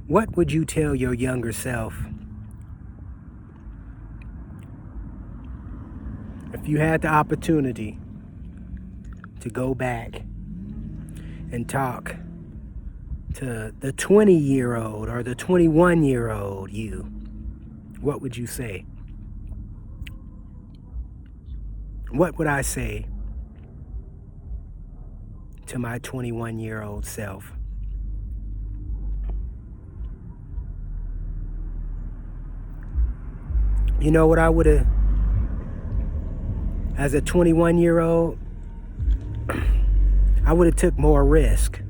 What would you tell your younger self if you had the opportunity to go back and talk to the 20-year-old or the 21-year-old you? What would you say? What would I say to my 21-year-old self? You know what I would have, as a 21-year-old, I would have took more risk.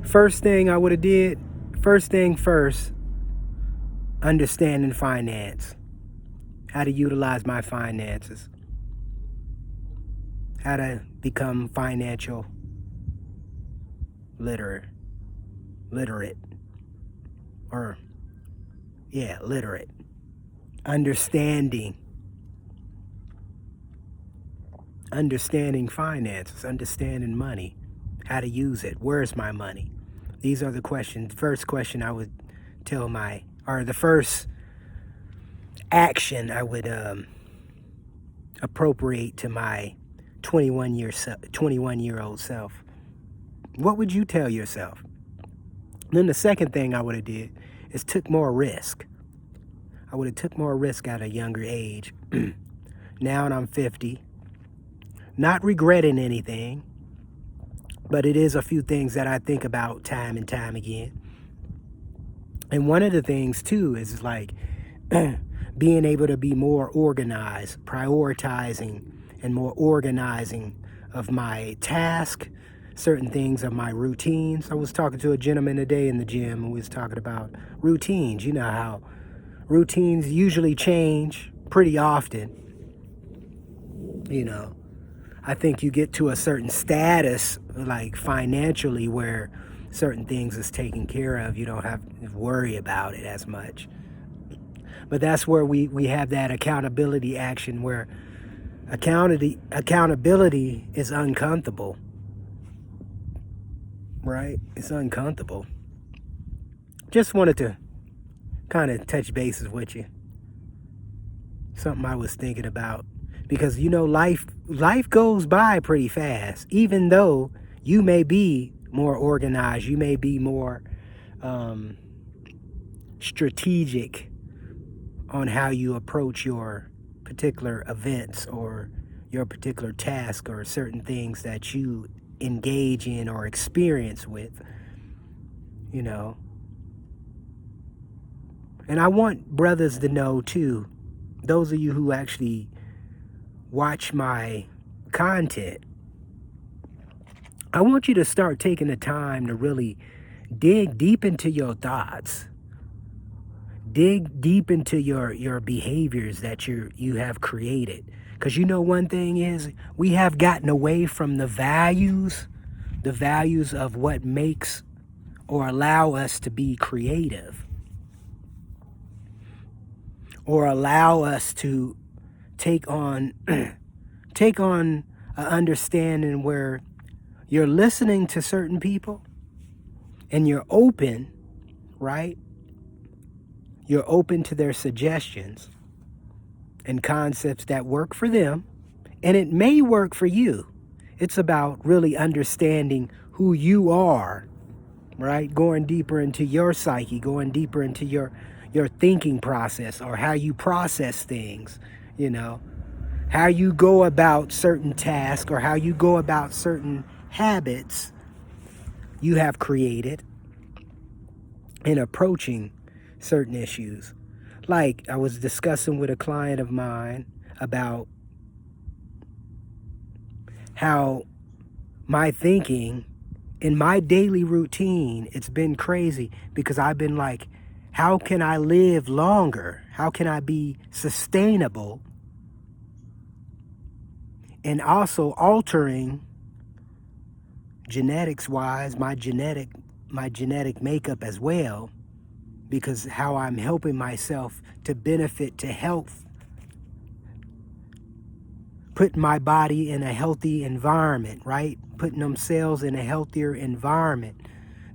First thing I would have did, first thing first, understanding finance. How to utilize my finances. How to become financial literate. Literate. Understanding finances, understanding money, how to use it, where's my money? These are the questions. First question I would tell the first action I would appropriate to my 21-year-old self. What would you tell yourself? Then the second thing I would have did is took more risk. I would have took more risk at a younger age. Now I'm 50. Not regretting anything, but it is a few things that I think about time and time again. And one of the things too is like being able to be more organized, prioritizing and more organizing of my task, certain things of my routines. I was talking to a gentleman today in the gym and we was talking about routines. You know how routines usually change pretty often. You know, I think you get to a certain status, like financially, where certain things is taken care of. You don't have to worry about it as much. But that's where we have that accountability action where accountability is uncomfortable. Right? It's uncomfortable. Just wanted to kind of touch bases with you. Something I was thinking about. Because, you know, life goes by pretty fast. Even though you may be more organized, you may be more strategic on how you approach your particular events or your particular task or certain things that you engage in or experience with, you know. And I want brothers to know too, those of you who actually watch my content, I want you to start taking the time to really dig deep into your thoughts. Dig deep into your behaviors that you have created. Because you know one thing is, we have gotten away from the values of what makes or allow us to be creative. Or allow us to take on an understanding where you're listening to certain people and you're open, right? You're open to their suggestions and concepts that work for them, and it may work for you. It's about really understanding who you are, right? Going deeper into your psyche, going deeper into your thinking process or how you process things, you know, how you go about certain tasks or how you go about certain habits you have created in approaching certain issues. Like I was discussing with a client of mine about how my thinking in my daily routine, it's been crazy because I've been like, how can I live longer? How can I be sustainable? And also altering genetics wise, my genetic makeup as well, because how I'm helping myself to benefit to health, putting my body in a healthy environment, right? Putting them cells in a healthier environment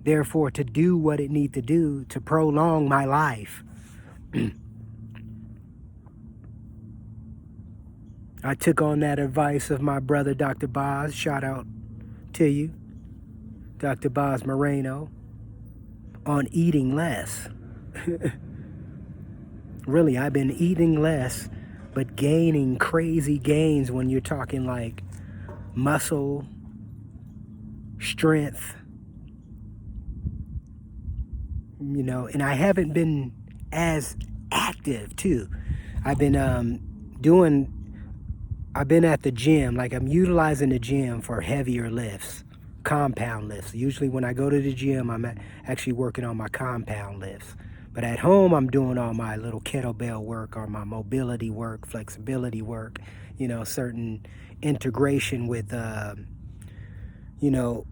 therefore to do what it needs to do to prolong my life. I took on that advice of my brother, Dr. Boz. Shout out to you, Dr. Boz Moreno, on eating less. Really, I've been eating less, but gaining crazy gains when you're talking like muscle, strength, you know, and I haven't been as active too. I've been I've been at the gym, like I'm utilizing the gym for heavier lifts, compound lifts. Usually when I go to the gym, I'm actually working on my compound lifts. But at home, I'm doing all my little kettlebell work or my mobility work, flexibility work, you know, certain integration with, you know,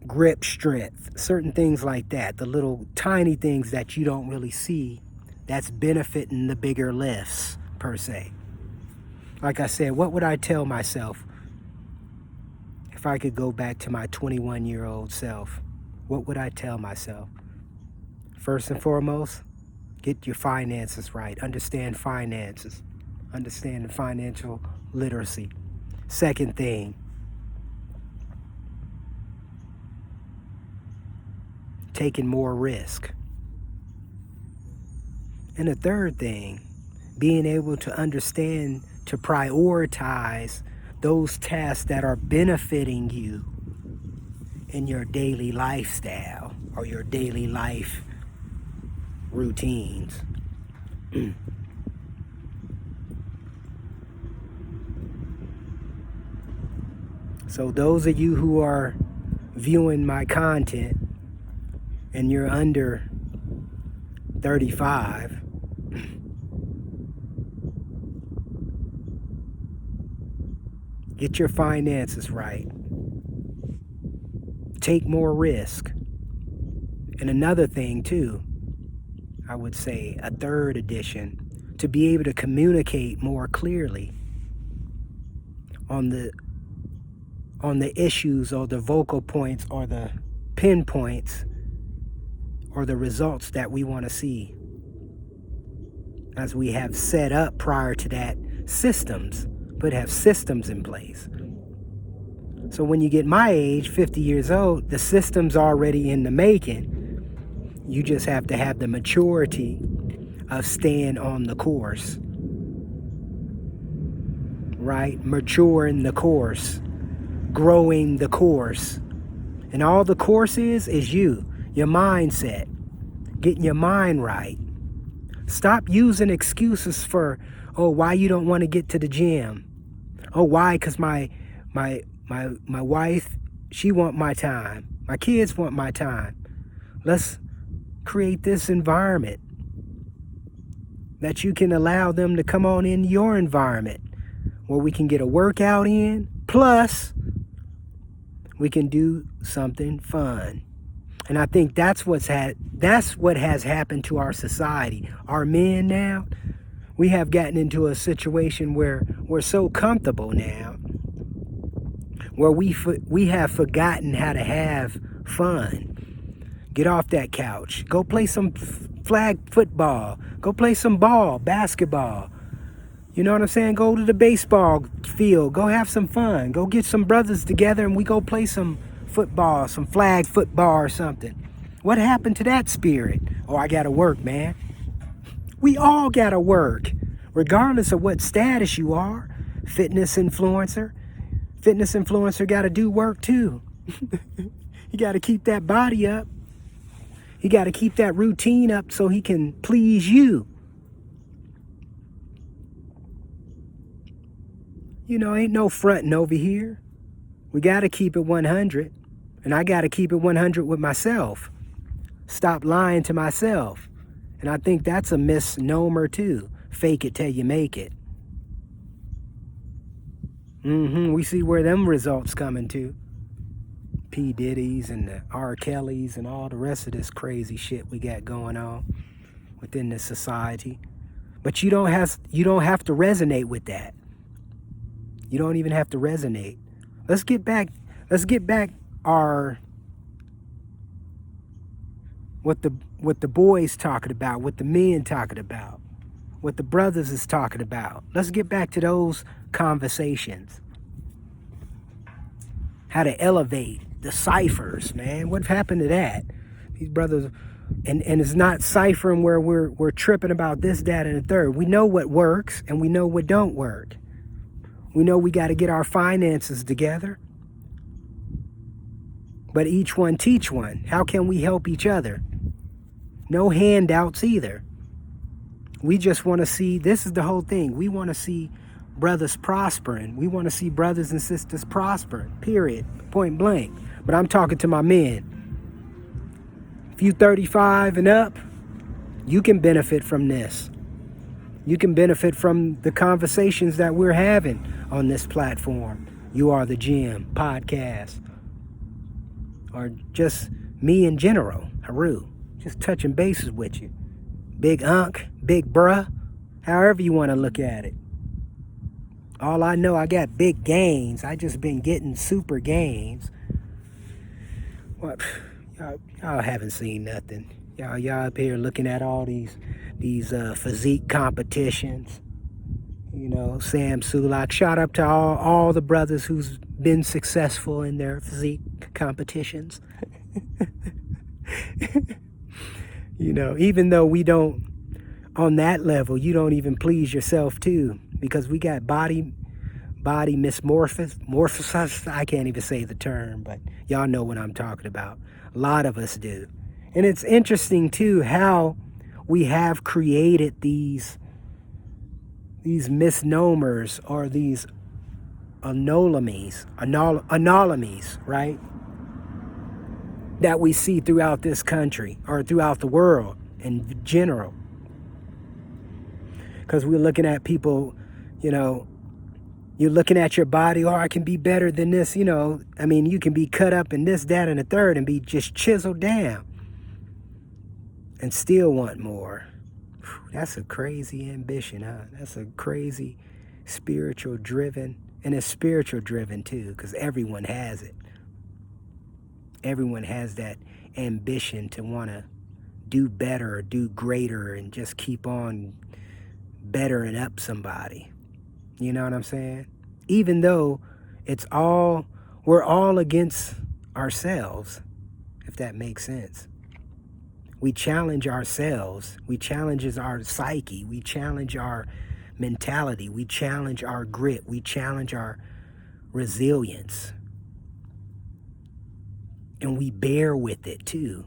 grip strength, certain things like that. The little tiny things that you don't really see that's benefiting the bigger lifts, per se. Like I said, what would I tell myself if I could go back to my 21-year-old self? What would I tell myself? First and foremost, get your finances right. Understand finances. Understand the financial literacy. Second thing, taking more risk. And the third thing, being able to understand, to prioritize those tasks that are benefiting you in your daily lifestyle or your daily life routines. So those of you who are viewing my content and you're under 35, get your finances right. Take more risk. And another thing too, I would say a third addition, to be able to communicate more clearly on the issues or the vocal points or the pinpoints or the results that we want to see, as we have set up prior to that systems, but have systems in place. So when you get my age, 50 years old, the system's already in the making. You just have to have the maturity of staying on the course, right? Maturing the course, growing the course. And all the course is you, your mindset, getting your mind right. Stop using excuses for, oh, why you don't want to get to the gym. Oh, why? Because my wife, she want my time. My kids want my time. Let's create this environment that you can allow them to come on in your environment where we can get a workout in, plus we can do something fun. And I think that's what has happened to our society. Our men now, we have gotten into a situation where we're so comfortable now, where we have forgotten how to have fun. Get off that couch. Go play some flag football. Go play some ball, basketball. You know what I'm saying? Go to the baseball field. Go have some fun. Go get some brothers together and we go play some football, some flag football or something. What happened to that spirit? Oh, I gotta work, man. We all gotta work, regardless of what status you are. Fitness influencer gotta do work too. You gotta keep that body up. You gotta keep that routine up so he can please you. You know, ain't no fronting over here. We gotta keep it 100. And I gotta keep it 100 with myself. Stop lying to myself. And I think that's a misnomer too. Fake it till you make it. We see where them results coming to. P. Diddy's and the R. Kelly's and all the rest of this crazy shit we got going on within this society. But you don't have to resonate with that. You don't even have to resonate. Let's get back our what the boys talking about, what the men talking about, what the brothers is talking about. Let's get back to those conversations. How to elevate the ciphers, man. What happened to that? These brothers, and it's not ciphering where we're tripping about this, that, and the third. We know what works and we know what don't work. We know we got to get our finances together. But each one teach one. How can we help each other? No handouts either. We just want to see, this is the whole thing. We want to see brothers prospering. We want to see brothers and sisters prospering, period, point blank. But I'm talking to my men. If you 35 and up, you can benefit from this. You can benefit from the conversations that we're having on this platform. You Are the Gym podcast. Or just me in general, Heru. Just touching bases with you. Big Unc, Big Bruh, however you want to look at it. All I know, I got big gains. I just been getting super gains. What? Y'all haven't seen nothing. Y'all up here looking at all these physique competitions. You know, Sam Sulak. Shout out to all the brothers who's been successful in their physique competitions. You know, even though we don't, on that level, you don't even please yourself too, because we got body morphosis. I can't even say the term, but y'all know what I'm talking about. A lot of us do. And it's interesting too how we have created these misnomers or these anomalies, right? That we see throughout this country or throughout the world in general. Because we're looking at people, you know, you're looking at your body, I can be better than this, you know. I mean, you can be cut up in this, that, and the third and be just chiseled down and still want more. That's a crazy ambition, huh? That's a crazy spiritual driven, and it's spiritual driven too, because everyone has it. Everyone has that ambition to want to do better or do greater and just keep on bettering up somebody. You know what I'm saying? Even though we're all against ourselves, if that makes sense. We challenge ourselves. We challenge our psyche. We challenge our mentality. We challenge our grit. We challenge our resilience. And we bear with it too.